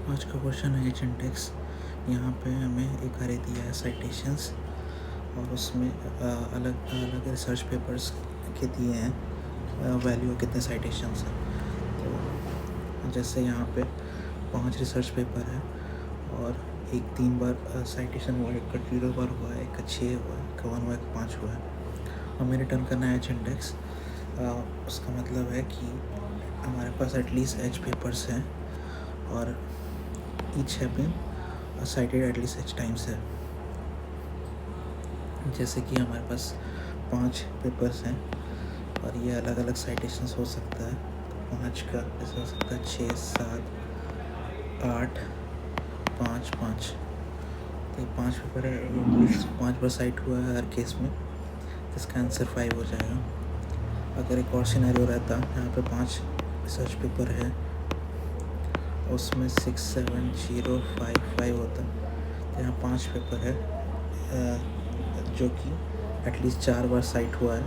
आज का क्वेश्चन है एच इंडेक्स। यहाँ पे हमें एक अरे दिया है साइटेशंस और उसमें अलग अलग रिसर्च पेपर्स के दिए हैं वैल्यू कितने साइटेशंस हैं। तो जैसे यहाँ पे 5 रिसर्च पेपर है और एक 3 बार साइटेशन हुआ है, एक का 0 बार हुआ है, एक का 6 हुआ है, एक का 1 हुआ है, एक का 5 हुआ है। हमें रिटर्न करना है एच इंडेक्स। उसका मतलब है कि हमारे पास एटलीस्ट एच पेपर्स हैं और each have been cited at least h times है। जैसे कि हमारे पास 5 पेपर्स हैं और ये अलग अलग साइटेशंस हो सकता है। 5 का ऐसा हो सकता है 6, 7, 8, 5, 5। तो 5 पेपर है, ये 5 बार साइट हुआ है हर केस में, इसका आंसर 5 हो जाएगा। अगर एक और सिनेरियो रहता यहाँ पे 5 रिसर्च पेपर है, उसमें 6, 7, 0, 5, 5 होता है। तो यहाँ 5 पेपर है जो कि एटलीस्ट 4 बार साइट हुआ है,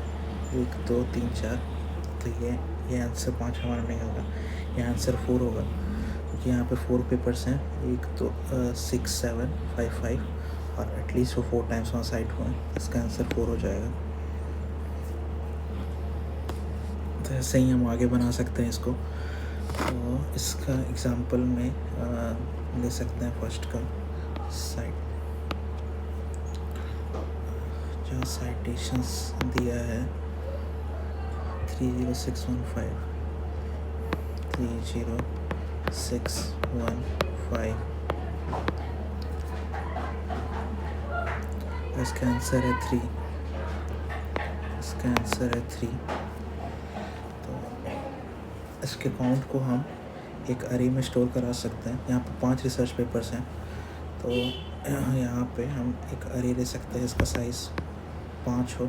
1, 2, 3, 4। तो ये आंसर 5 हमारा नहीं होगा, ये आंसर 4 होगा, क्योंकि यहाँ पे 4 पेपर्स हैं, 1, 2, 6, 7, 5, 5 और एटलीस्ट वो 4 टाइम्स वहाँ साइट हुआ है। इसका आंसर 4 हो जाएगा। तो ऐसे ही हम आगे बना सकते हैं इसको। तो इसका एग्जांपल में ले सकते हैं फर्स्ट का साइट, जो साइटेशंस दिया है 30615 30615। इसका आंसर है 3। इसका आंसर है 3। तो इसके काउंट को हम एक अरे में स्टोर करा सकते हैं। यहाँ पे 5 रिसर्च पेपर्स हैं, तो यहाँ पे हम एक अरे ले सकते हैं, इसका साइज़ 5 हो।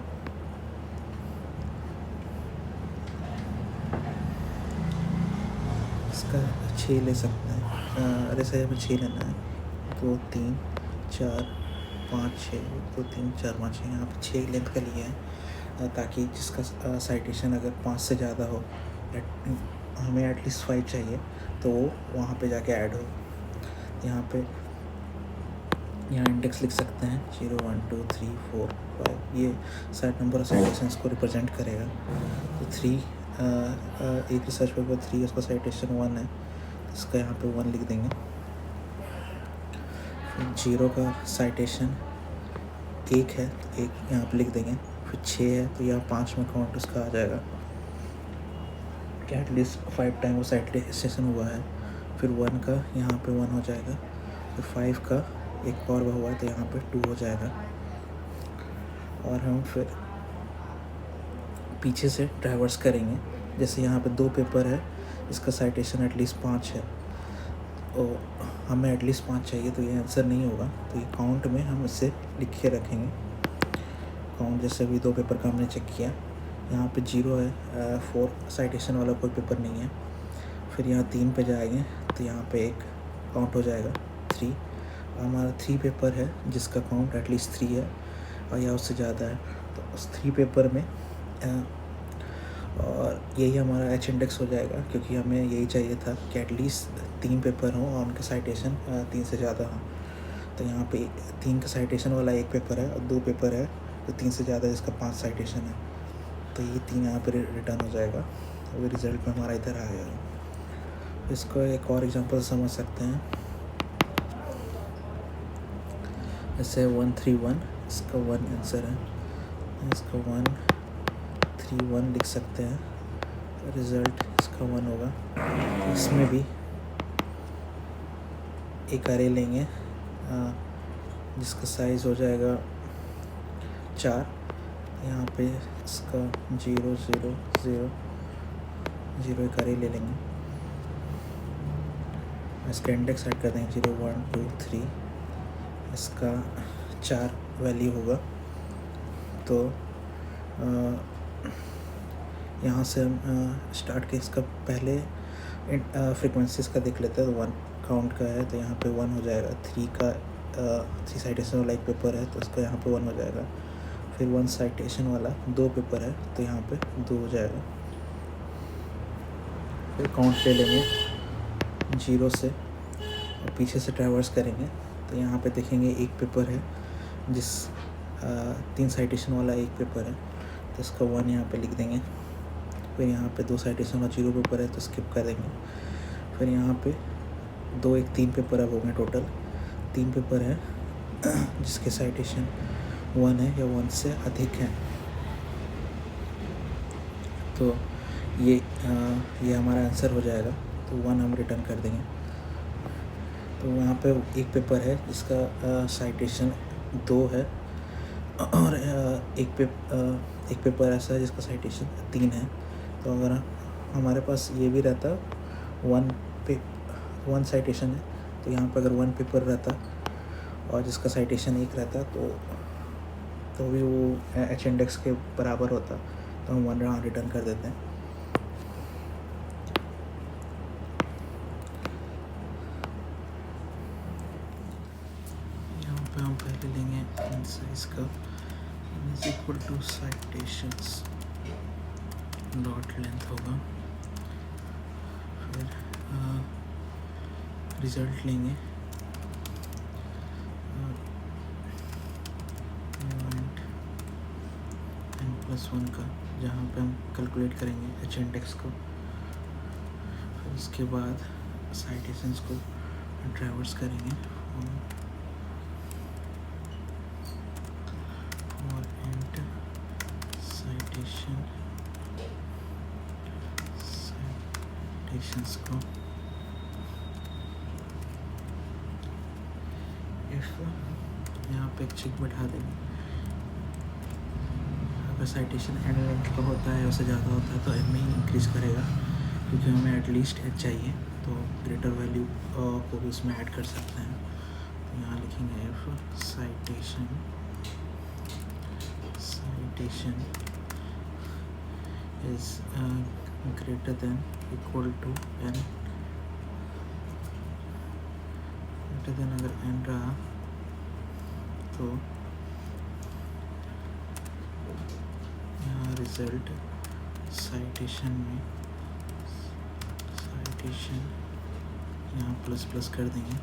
इसका 6 ले सकते हैं, अरे सही हमें 6 लेना है। 2, 3, 4, 5, 6, 2, 3, 4, 5, 6। यहाँ पे 6 लेंथ का लिया है ताकि जिसका साइटेशन अगर 5 से ज़्यादा हो, हमें एटलीस्ट 5 चाहिए, तो वो वहाँ पे जाके ऐड हो। यहाँ पे यहाँ इंडेक्स लिख सकते हैं 0, 1, 2, 3, 4, 5। ये साइट नंबर ऑफ साइटेशंस को रिप्रेजेंट करेगा। तो 3 एक रिसर्च पेपर 3 उसका साइटेशन 1 है, इसका यहाँ पे 1 लिख देंगे। फिर 0 का साइटेशन 1 है, तो 1 यहाँ पे लिख देंगे। फिर 6 है, तो यहाँ 5 में काउंट उसका आ जाएगा कि एटलीस्ट 5 टाइम वो साइटेशन हुआ है। फिर 1 का यहाँ पे 1 हो जाएगा। फिर 5 का एक और हुआ है, तो यहाँ पे 2 हो जाएगा। और हम फिर पीछे से ट्रैवर्स करेंगे। जैसे यहाँ पे 2 पेपर है, इसका साइटेशन एटलीस्ट 5 है, और हमें एटलीस्ट 5 चाहिए, तो ये आंसर नहीं होगा। तो ये काउंट में हम इसे लिख के रखेंगे। काउंट जैसे भी 2 पेपर का हमने चेक किया, यहाँ पे 0 है, 4 साइटेशन वाला कोई पेपर नहीं है। फिर यहाँ 3 पे जाएंगे, तो यहाँ पे एक काउंट हो जाएगा 3। हमारा 3 पेपर है जिसका काउंट एटलीस्ट 3 है और या उससे ज़्यादा है, तो उस 3 पेपर में और यही हमारा एच इंडेक्स हो जाएगा, क्योंकि हमें यही चाहिए था कि एटलीस्ट 3 पेपर हों और उनके साइटेशन 3 से ज़्यादा हों। तो यहाँ पे 3 का साइटेशन वाला एक पेपर है और 2 पेपर है जो 3 से ज़्यादा, जिसका 5 साइटेशन है। तो ये 3 यहाँ पर रिटर्न हो जाएगा, वो रिज़ल्ट में हमारा इधर आ गया। इसको एक और एग्जांपल समझ सकते हैं, जैसे 131, इसका 1 आंसर है, इसका 131 लिख सकते हैं। रिज़ल्ट इसका 1 होगा। इसमें भी एक अरे लेंगे जिसका साइज़ हो जाएगा 4। यहाँ पे इसका 0, 0, 0, 0 एक अरे ले लेंगे। इसका इंडेक्स ऐड कर देंगे 0, 1, 2, 3। इसका 4 वैल्यू होगा। तो यहाँ से हम स्टार्ट के इसका पहले फ्रीक्वेंसीज का देख लेते हैं। तो 1 काउंट का है, तो यहाँ पे 1 हो जाएगा। 3 का 3 साइटेशन वाला एक पेपर है, तो इसका यहाँ पे 1 हो जाएगा। फिर 1 साइटेशन वाला 2 पेपर है, तो यहाँ पे 2 हो जाएगा। फिर काउंट ले लेंगे 0 से और पीछे से ट्रैवर्स करेंगे तो यहाँ पे देखेंगे एक पेपर है जिस 3 साइटेशन वाला एक पेपर है, तो इसका 1 यहाँ पे लिख देंगे। फिर यहाँ पे 2 साइटेशन और 0 पेपर है तो स्किप कर देंगे। फिर यहाँ पे 2 1 3 पेपर अब हो गए, टोटल 3 पेपर है जिसके साइटेशन 1 है या 1 से अधिक है। तो ये हमारा आंसर हो जाएगा, तो 1 हम रिटर्न कर देंगे। तो वहाँ पे एक पेपर है जिसका साइटेशन 2 है और एक पेपर ऐसा है जिसका साइटेशन 3 है। तो अगर हमारे पास ये भी रहता 1 साइटेशन है, तो यहाँ पर अगर 1 पेपर रहता और जिसका साइटेशन 1 रहता तो भी वो एच इंडेक्स के बराबर होता, तो हम 1 रिटर्न कर देते हैं। यहाँ पे हम पहले लेंगे इन साइज का is equal to citations dot length होगा। फिर रिजल्ट लेंगे n+1 का, जहाँ पे हम कैलकुलेट करेंगे एच इंडेक्स को। फिर उसके बाद साइटेशंस को ट्रैवर्स करेंगे और एंड साइटेशंस को यहाँ पे एक चेक बैठा देंगे। अगर साइटेशन एंड लेंथ का होता है, उससे ज़्यादा होता है तो एम में ही इंक्रीज़ करेगा, क्योंकि हमें एटलीस्ट एच चाहिए, तो ग्रेटर वैल्यू को भी उसमें ऐड कर सकते हैं। तो यहाँ लिखेंगे if citation is greater than equal to N, greater than अगर एन रहा तो रिजल्ट साइटेशन में यहाँ प्लस कर देंगे,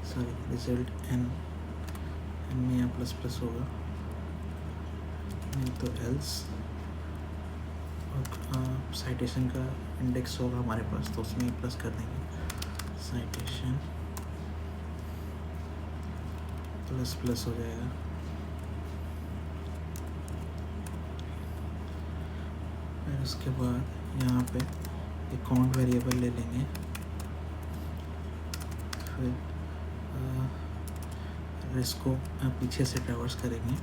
सॉरी रिजल्ट एन में यहाँ प्लस होगा, नहीं तो एल्स। और साइटेशन का इंडेक्स होगा हमारे पास, तो उसमें प्लस कर देंगे साइटेशन प्लस हो जाएगा। फिर उसके बाद यहाँ पे एक काउंट वेरिएबल ले लेंगे। फिर इसको पीछे से ट्रैवर्स करेंगे,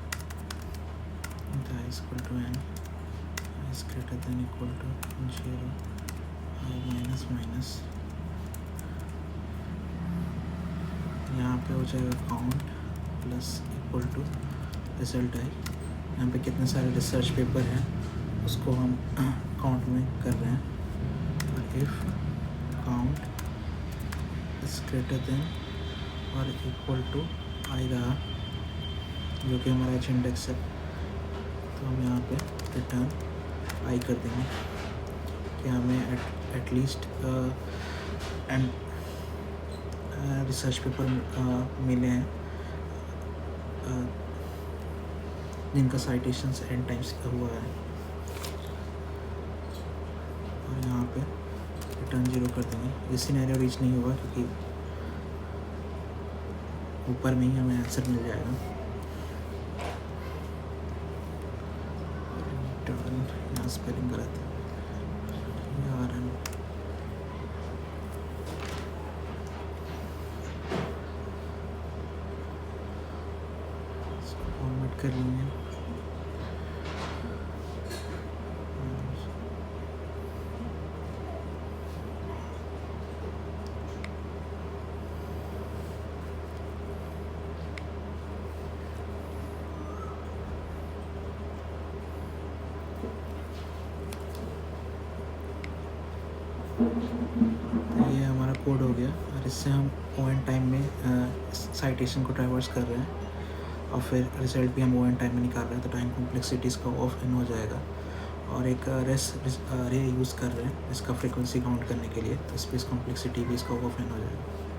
i equal to n is greater than equal to 0 i minus. यहाँ पे हो जाएगा count plus equal to result I. यहाँ पे कितने सारे रिसर्च पेपर हैं उसको हम काउंट में कर रहे हैं। और if count is greater then और इक्वल टू आई रहा, जो कि हमारा एच इंडेक्स है, तो हम यहाँ पे रिटर्न आई कर देंगे कि हमें एटलीस्ट एंड रिसर्च पेपर मिले हैं जिनका साइटेशंस एन टाइम्स हुआ है। और यहाँ पे रिटर्न 0 कर देंगे। ये सिनेरियो रीच नहीं होगा क्योंकि ऊपर में ही हमें आंसर मिल जाएगा। रिटर्न यहाँ स्पेलिंग गलत है, फॉर्मेट कर लेंगे। ये हमारा कोड हो गया और इससे हम ओ.एन टाइम में साइटेशन को ट्रैवर्स कर रहे हैं और फिर रिजल्ट भी हम ओ.एन टाइम में निकाल रहे हैं, तो टाइम कॉम्प्लेक्सिटी इसका ऑफ इन हो जाएगा और एक रेस रे यूज़ कर रहे हैं इसका फ्रीक्वेंसी काउंट करने के लिए, तो स्पेस कॉम्प्लेक्सिटी भी इसका ओवर फैन हो जाएगा।